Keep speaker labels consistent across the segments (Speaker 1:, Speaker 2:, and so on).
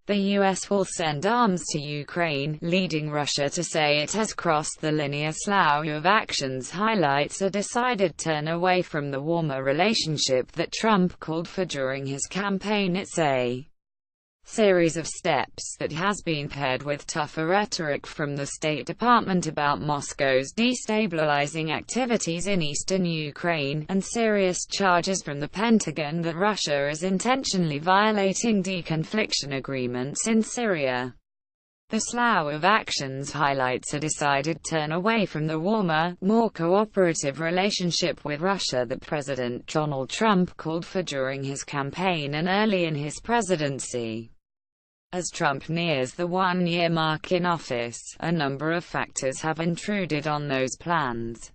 Speaker 1: The US will send arms to Ukraine, leading Russia to say it has crossed the line. A slew of actions highlights a decided turn away from the warmer relationship that Trump called for during his campaign. It's a series of steps that has been paired with tougher rhetoric from the State Department about Moscow's destabilizing activities in eastern Ukraine, and serious charges from the Pentagon that Russia is intentionally violating deconfliction agreements in Syria. The slew of actions highlights a decided turn away from the warmer, more cooperative relationship with Russia that President Donald Trump called for during his campaign and early in his presidency. As Trump nears the one-year mark in office, a number of factors have intruded on those plans.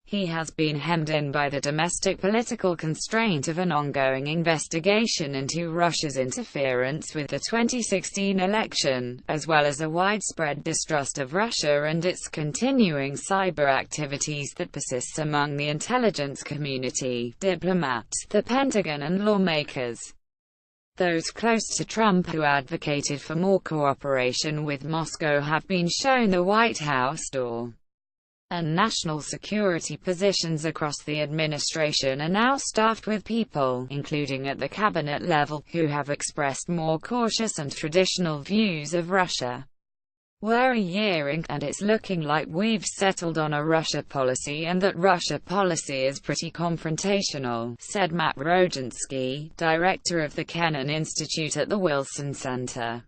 Speaker 1: He has been hemmed in by the domestic political constraint of an ongoing investigation into Russia's interference with the 2016 election, as well as a widespread distrust of Russia and its continuing cyber activities that persists among the intelligence community, diplomats, the Pentagon and lawmakers. Those close to Trump who advocated for more cooperation with Moscow have been shown the White House door, and national security positions across the administration are now staffed with people, including at the cabinet level, who have expressed more cautious and traditional views of Russia. We're a year in, and it's looking like we've settled on a Russia policy, and that Russia policy is pretty confrontational, said Matt Rojansky, director of the Kennan Institute at the Wilson Center.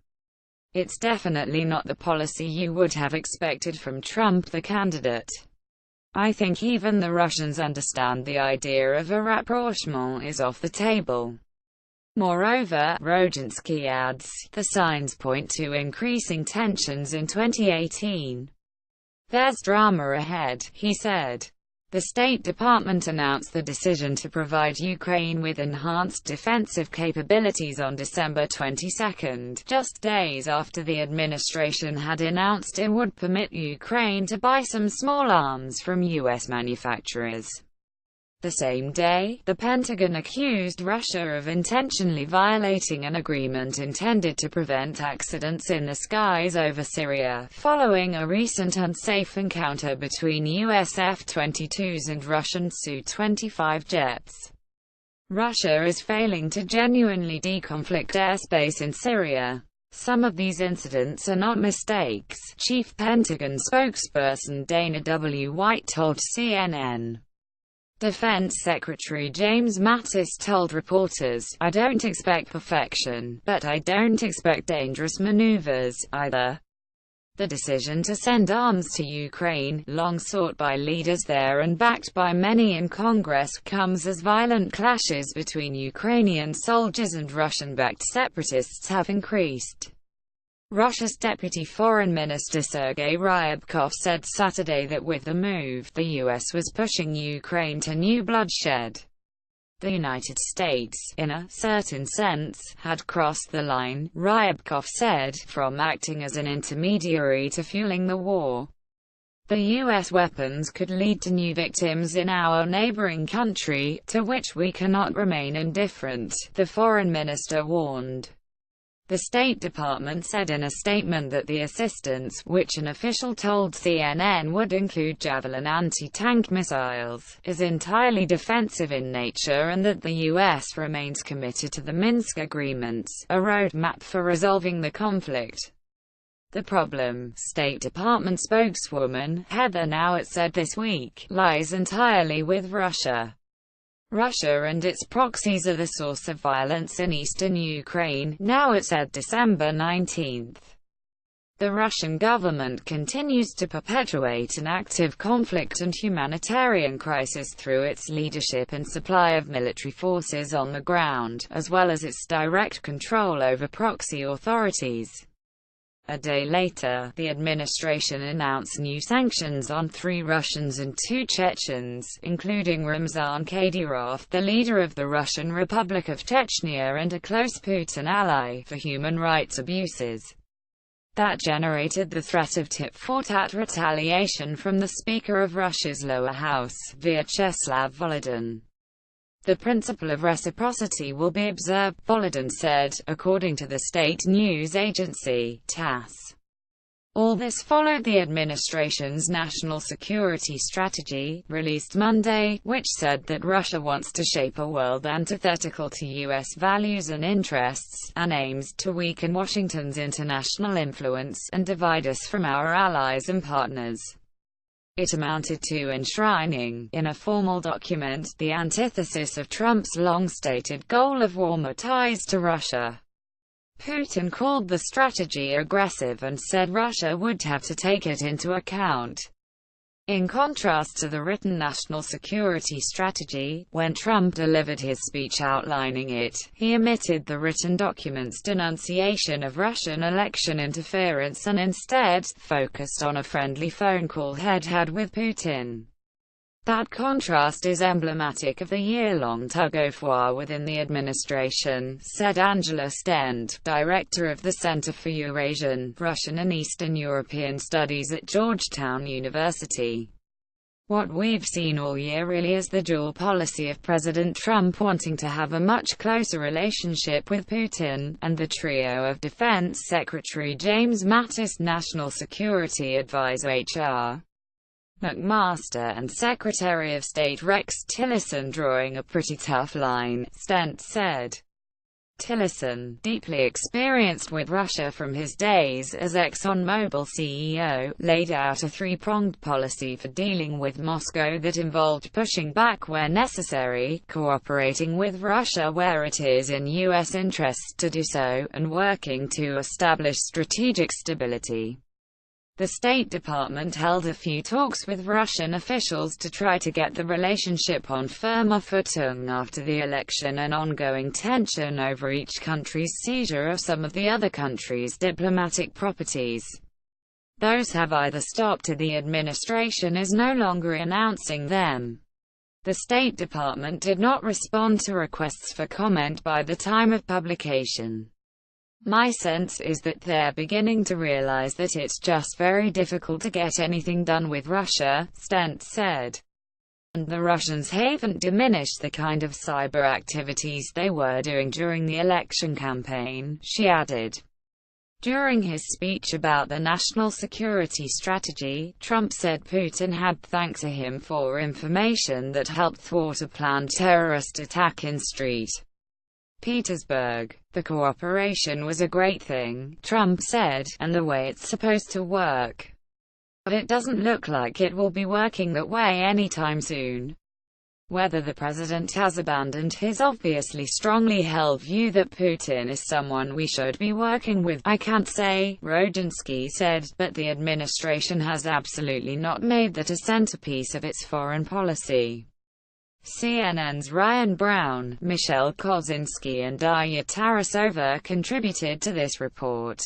Speaker 1: It's definitely not the policy you would have expected from Trump, the candidate. I think even the Russians understand the idea of a rapprochement is off the table. Moreover, Rojansky adds, the signs point to increasing tensions in 2018. There's drama ahead, he said. The State Department announced the decision to provide Ukraine with enhanced defensive capabilities on December 22, just days after the administration had announced it would permit Ukraine to buy some small arms from U.S. manufacturers. The same day, the Pentagon accused Russia of intentionally violating an agreement intended to prevent accidents in the skies over Syria, following a recent unsafe encounter between U.S. F-22s and Russian Su-25 jets. Russia is failing to genuinely deconflict airspace in Syria. Some of these incidents are not mistakes, Chief Pentagon spokesperson Dana W. White told CNN. Defense Secretary James Mattis told reporters, I don't expect perfection, but I don't expect dangerous maneuvers, either. The decision to send arms to Ukraine, long sought by leaders there and backed by many in Congress, comes as violent clashes between Ukrainian soldiers and Russian-backed separatists have increased. Russia's Deputy Foreign Minister Sergei Ryabkov said Saturday that with the move, the U.S. was pushing Ukraine to new bloodshed. The United States, in a certain sense, had crossed the line, Ryabkov said, from acting as an intermediary to fueling the war. The U.S. weapons could lead to new victims in our neighboring country, to which we cannot remain indifferent, the foreign minister warned. The State Department said in a statement that the assistance, which an official told CNN would include Javelin anti-tank missiles, is entirely defensive in nature and that the U.S. remains committed to the Minsk agreements, a roadmap for resolving the conflict. The problem, State Department spokeswoman Heather Nauert said this week, lies entirely with Russia. Russia and its proxies are the source of violence in eastern Ukraine, Nauert said December 19. The Russian government continues to perpetuate an active conflict and humanitarian crisis through its leadership and supply of military forces on the ground, as well as its direct control over proxy authorities. A day later, the administration announced new sanctions on 3 Russians and 2 Chechens, including Ramzan Kadyrov, the leader of the Russian Republic of Chechnya and a close Putin ally, for human rights abuses. That generated the threat of tit-for-tat retaliation from the Speaker of Russia's lower house, Vyacheslav Volodin. The principle of reciprocity will be observed, Volodin said, according to the state news agency, TASS. All this followed the administration's national security strategy, released Monday, which said that Russia wants to shape a world antithetical to U.S. values and interests, and aims to weaken Washington's international influence, and divide us from our allies and partners. It amounted to enshrining, in a formal document, the antithesis of Trump's long-stated goal of warmer ties to Russia. Putin called the strategy aggressive and said Russia would have to take it into account. In contrast to the written national security strategy, when Trump delivered his speech outlining it, he omitted the written document's denunciation of Russian election interference and instead focused on a friendly phone call he'd had with Putin. That contrast is emblematic of the year-long tug-of-war within the administration, said Angela Stent, director of the Center for Eurasian, Russian and Eastern European Studies at Georgetown University. What we've seen all year really is the dual policy of President Trump wanting to have a much closer relationship with Putin, and the trio of Defense Secretary James Mattis, National Security Advisor H.R. McMaster and Secretary of State Rex Tillerson drawing a pretty tough line, Stent said. Tillerson, deeply experienced with Russia from his days as ExxonMobil CEO, laid out a three-pronged policy for dealing with Moscow that involved pushing back where necessary, cooperating with Russia where it is in U.S. interests to do so, and working to establish strategic stability. The State Department held a few talks with Russian officials to try to get the relationship on firmer footing after the election and ongoing tension over each country's seizure of some of the other country's diplomatic properties. Those have either stopped or the administration is no longer announcing them. The State Department did not respond to requests for comment by the time of publication. My sense is that they're beginning to realize that it's just very difficult to get anything done with Russia, Stent said. And the Russians haven't diminished the kind of cyber activities they were doing during the election campaign, she added. During his speech about the national security strategy, Trump said Putin had thanked him for information that helped thwart a planned terrorist attack in St. Petersburg. The cooperation was a great thing, Trump said, and the way it's supposed to work. But it doesn't look like it will be working that way anytime soon. Whether the president has abandoned his obviously strongly held view that Putin is someone we should be working with, I can't say, Rodzinski said, but the administration has absolutely not made that a centerpiece of its foreign policy. CNN's Ryan Brown, Michelle Kosinski and Darya Tarasova contributed to this report.